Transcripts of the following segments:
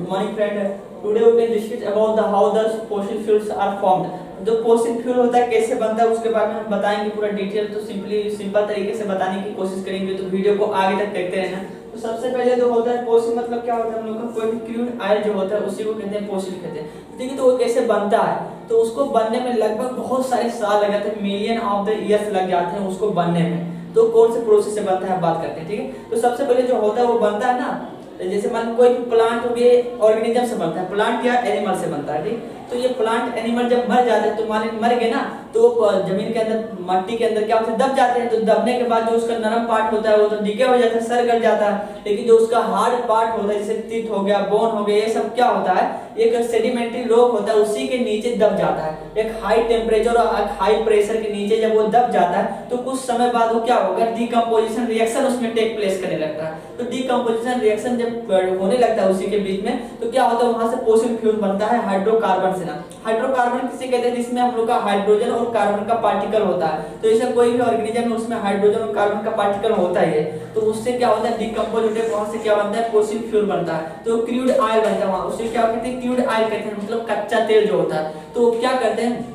Good morning friend, today we can discuss about the how the fossil fuels are formed. जो fossil fuel होता है कैसे बनता है उसके बारे में हम बताएंगे पूरा डिटेल। तो सिंपल तरीके से बताने की कोशिश करेंगे, तो वीडियो को आगे तक देखते रहना। तो सबसे पहले जो होता है फॉसिल मतलब क्या होता है, हम लोग का कोई भी क्रूड ऑयल जो होता है उसी को कहते हैं फॉसिल कहते हैं। ठीक है, तो वो कैसे बनता है, तो उसको बनने में लगभग बहुत सारे साल लग जाते हैं, मिलियन ऑफ द ईयर्स लग जाते हैं उसको बनने में। तो कौन से प्रोसेस से बनता है बात करते हैं। ठीक है, तो सबसे पहले जो होता है वो बनता है ना, जैसे मान कोई प्लांट हो गए ऑर्गेनिज्म से बनता है, प्लांट या एनिमल से बनता है। ठीक, तो ये प्लांट एनिमल जब मर जाते हैं तो मर गए ना, तो जमीन के अंदर मट्टी के अंदर क्या होता है, दब जाते हैं। तो दबने के बाद जो उसका नरम पार्ट होता है वो तो डिके हो जाता है, सर गल जाता है। लेकिन जो उसका हार्ड पार्ट होता है जैसे टीथ हो गया, बोन हो गया, ये सब क्या होता है, एक सेडिमेंट्री रॉक होता है, उसी के नीचे दब जाता है। एक हाई टेम्परेचर और हाई प्रेशर के नीचे जब वो दब जाता है तो कुछ समय बाद वो क्या होगा, डिकम्पोजिशन रिएक्शन उसमें टेक प्लेस करने लगता है। तो डिकम्पोजिशन रिएक्शन जब होने लगता है उसी के बीच में, तो क्या होता है वहां से फॉसिल फ्यूल बनता है हाइड्रोकार्बन से ना। हाइड्रोकार्बन किसे कहते हैं, जिसमें हम लोग का हाइड्रोजन और कार्बन का पार्टिकल होता है। तो ऐसा कोई भी ऑर्गेनिज्म में उसमें हाइड्रोजन और कार्बन का पार्टिकल होता ही है। तो उससे क्या होता है, डिकम्पोज होते हैं, वहां से क्या बनता है, फॉसिल फ्यूल बनता है। तो क्रूड ऑयल बनता है वहां, उसे क्या कहते हैं, क्रूड ऑयल कहते हैं, मतलब कच्चा तेल जो होता है। तो क्या करते हैं,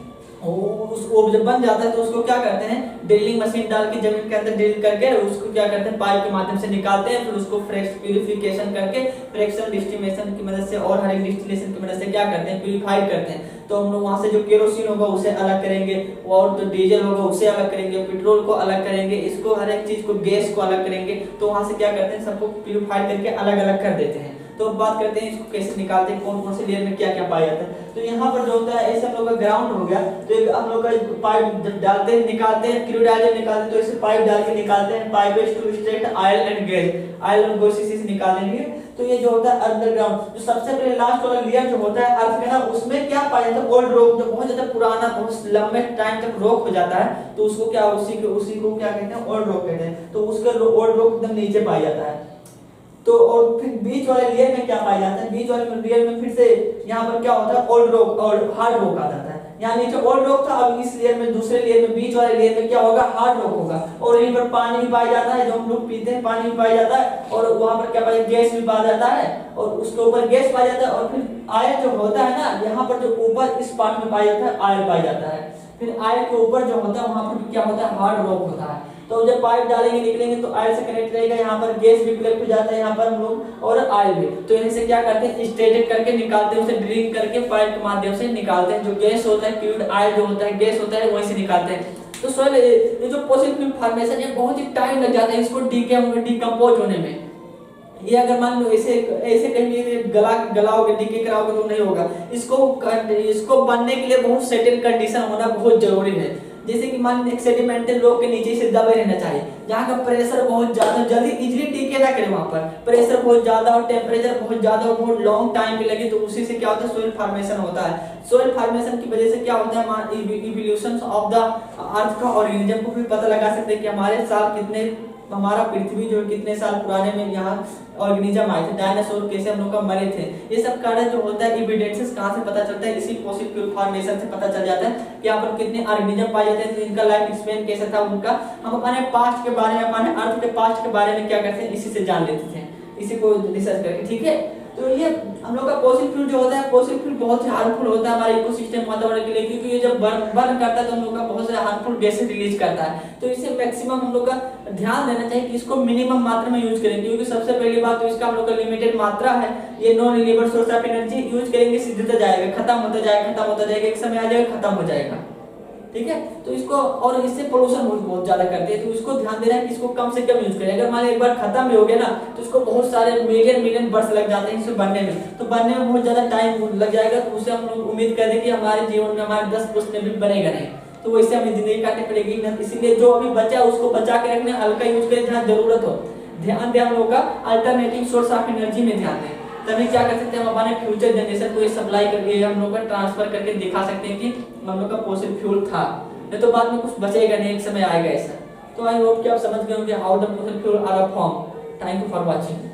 वो जब बन जाता है तो उसको क्या करते हैं, ड्रिलिंग मशीन डाल के जमीन के अंदर ड्रिल करके उसको क्या करते हैं, पाइप के माध्यम से निकालते हैं। फिर उसको फ्रेश प्यूरिफिकेशन करके फ्रैक्शन डिस्टिलेशन की मदद से और हर एक डिस्टिलेशन की मदद से क्या करते हैं, प्यूरिफाई करते हैं। तो हम लोग वहां से जो केरोसिन होगा उसे अलग करेंगे, और जो डीजल होगा उसे अलग करेंगे, पेट्रोल को अलग करेंगे, इसको हर एक चीज को, गैस को अलग करेंगे। तो वहां से क्या करते हैं, सबको प्यूरिफाई करके अलग अलग कर देते हैं। तो बात करते हैं इसको कैसे निकालते हैं, कौन कौन से लेयर में क्या क्या पाया जाता है। तो यहाँ पर जो होता है, ऐसे हम लोग का ग्राउंड हो गया, तो एक हम लोग का पाइप जब डालते हैं निकालते हैं, क्रूड ऑयल निकालते हैं, तो ऐसे पाइप डाल के निकालते हैं, pipe to extract oil and gas, oil और गैस से निकालते हैं। तो ये जो होता है अंडरग्राउंड, जो सबसे पहले लास्ट वाला लेयर जो होता है अर्थ का ना, उसमें क्या पाया जाता है, ओल्ड रॉक, जो बहुत ज्यादा पुराना, बहुत लंबे टाइम तक रॉक हो जाता है। तो उसको क्या, उसी को क्या कहते हैं, ओल्ड रॉक कहते हैं। तो उसका ओल्ड रॉक एकदम नीचे पाया जाता है। तो और फिर बीच वाले लेयर में क्या पाया जाता है, बीच वाले लेयर में फिर से यहाँ पर क्या होता है, ओल्ड रॉक और हार्ड रॉक आ जाता है। यहाँ नीचे ओल्ड रॉक था, अब इस लेयर में, दूसरे लेयर में, बीच वाले लेयर में क्या होगा, हार्ड रॉक होगा। और यहीं पर पानी भी पाया जाता है, जो हम लोग पीते हैं पानी भी पाया जाता है, और वहां पर क्या पाया, गैस भी पाया जाता है, और उसके ऊपर गैस पाया जाता है। और फिर ऑयल जो होता है ना, यहाँ पर जो ऊपर इस पार्ट में पाया जाता है, ऑयल पाया जाता है। फिर ऑयल के ऊपर जो होता है वहां पर क्या होता है, हार्ड रॉक होता है। तो जब पाइप डालेंगे निकलेंगे तो ऑयल से कनेक्ट रहेगा, यहाँ पर गैस भी कलेक्ट हो जाता है, यहाँ पर हम लोग, और ऑयल भी। तो यहीं से क्या करते हैं, स्ट्रेटेड करके निकालते हैं, उसे ड्रिलिंग करके पाइप के माध्यम से निकालते हैं। जो गैस होता है, क्रूड ऑयल जो होता है, गैस होता है, वहीं से निकालते हैं। तो सॉइल ये जो फॉसिल फ्यूल फॉर्मेशन है बहुत ही टाइम लग जाता है इसको डिकम्पोज होने में। ये अगर मान लो ऐसे ऐसे कहीं गलाओगे, डीके कराओगे तो नहीं होगा। इसको बनने के लिए बहुत सेटल कंडीशन होना बहुत जरूरी है। जैसे कि मान एक सेडिमेंटल रॉक के नीचे से दबे रहना चाहिए, जहाँ का प्रेशर बहुत ज्यादा, जल्दी इजीली टिके ना करे, वहां पर प्रेशर बहुत ज्यादा और टेम्परेचर बहुत ज्यादा और बहुत लॉन्ग टाइम पे लगे। तो उसी से क्या होता है, सोइल फॉर्मेशन होता है। सोइल फॉर्मेशन की वजह से क्या होता है, इवोल्यूशन ऑफ द अर्थ का ऑर्गेनिज्म को भी पता लगा सकते हैं कि हमारे साल कितने, हमारा पृथ्वी जो कितने साल पुराने में यहाँ ऑर्गेनिज्म आए थे, डायनासोर कैसे हम लोग का मरे थे। ये सब कारण जो होता है, एविडेंसेस कहाँ से पता चलता है, इसी फॉसिल फ्यूल फॉर्मेशन से पता चल जाता है कि यहाँ पर कितने ऑर्गेनिज्म पाए जाते हैं, इनका लाइफ स्पेन कैसा था उनका। हम अपने पास्ट के बारे में, अपने अर्थ के पास्ट के बारे में क्या करते हैं, इसी से जान लेते थे, इसी को रिसर्च करके। ठीक है, तो ये हम लोग का फॉसिल फ्यूल जो होता है, फॉसिल फ्यूल बहुत ही हार्मफुल होता है हमारे इकोसिस्टम वातावरण के लिए, क्योंकि ये जब बर्न करता है तो हम लोग का बहुत सारे हार्मफुल गैसेस रिलीज करता है। तो इसे मैक्सिमम हम लोग का ध्यान देना चाहिए कि इसको मिनिमम मात्रा में यूज करें, क्योंकि सबसे पहली बात तो इसका हम लोग का लिमिटेड मात्रा है। ये non renewable source of energy, use करेंगे सीधे जाएगा, खत्म होता जाएगा, एक समय आ जाएगा खत्म हो जाएगा। ठीक है, तो इसको, और इससे पोल्यूशन बहुत ज्यादा करते हैं, तो इसको ध्यान देना है कि इसको कम से कम यूज करें। अगर मान लो एक बार खत्म भी हो गया ना, तो इसको बहुत सारे मिलियन वर्ष लग जाते हैं इसे बनने में, तो बनने में बहुत ज्यादा टाइम लग जाएगा। तो उसे हम लोग उम्मीद करें कि हमारे जीवन में, हमारे 10 वर्ष में भी बनेगा नहीं, तो वैसे हमें जिंदगी काटनी पड़ेगी ना। इसीलिए जो अभी बचा है उसको बचा के रखने, हल्का यूज करें जहाँ जरूरत हो। ध्यान दें हम लोग का अल्टरनेटिव सोर्स ऑफ एनर्जी में ध्यान दें, तभी क्या कर सकते हैं, हम अपने फ्यूचर जनरेशन को ये सप्लाई करके, हम लोग का ट्रांसफर करके दिखा सकते हैं कि हम लोग का फॉसिल फ्यूल था। नहीं तो बाद में कुछ बचेगा नहीं, एक समय आएगा ऐसा। तो आई होप कि आप समझ गए होंगे how the fossil fuel are form. Thank you for watching.